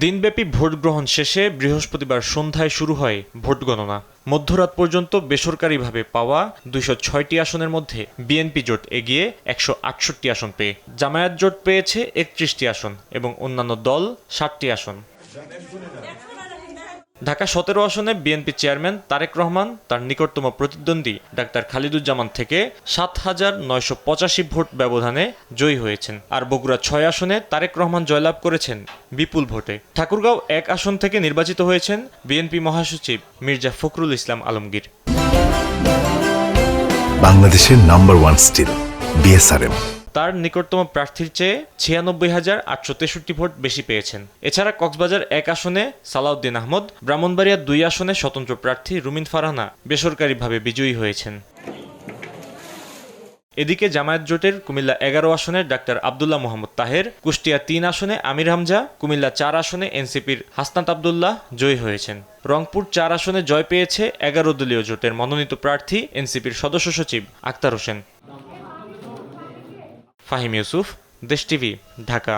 দিনব্যাপী ভোট গ্রহণ শেষে বৃহস্পতিবার সন্ধ্যায় শুরু হয় ভোট গণনা। মধ্যরাত পর্যন্ত বেসরকারিভাবে পাওয়া ২০৬টি আসনের মধ্যে বিএনপি জোট এগিয়ে ১৬৮ আসন পেয়ে, জামায়াত জোট পেয়েছে ৩১টি আসন এবং অন্যান্য দল ৭টি আসন। ঢাকা ১৭ আসনে বিএনপি চেয়ারম্যান তারেক রহমান তার নিকটতম প্রতিদ্বন্দ্বী ডাক্তার খালিদুজ্জামান থেকে ৭,৯৮৫ ভোট ব্যবধানে জয়ী হয়েছেন। আর বগুড়া ৬ আসনে তারেক রহমান জয়লাভ করেছেন বিপুল ভোটে। ঠাকুরগাঁও ১ আসন থেকে নির্বাচিত হয়েছেন বিএনপি মহাসচিব মির্জা ফখরুল ইসলাম আলমগীর। বাংলাদেশের নাম্বার 1 স্টিল বিএসআরএম। তার নিকটতম প্রার্থীর চেয়ে ৯৬,৮৬৩ ভোট বেশি পেয়েছেন। এছাড়া কক্সবাজার ১ আসনে সালাউদ্দিন আহমদ, ব্রাহ্মণবাড়িয়া ২ আসনে স্বতন্ত্র প্রার্থী রুমিন ফারহানা বেসরকারিভাবে বিজয়ী হয়েছেন। এদিকে জামায়াত জোটের কুমিল্লা ১১ আসনে ডাক্তার আব্দুল্লাহ মোহাম্মদ তাহের, কুষ্টিয়া ৩ আসনে আমির হামজা, কুমিল্লা ৪ আসনে এনসিপির হাসনাত আবদুল্লাহ জয়ী হয়েছেন। রংপুর ৪ আসনে জয় পেয়েছে ১১ দলীয় জোটের মনোনীত প্রার্থী এনসিপির সদস্য সচিব আক্তার হোসেন। ফাহিম ইউসুফ, দেশ টিভি, ঢাকা।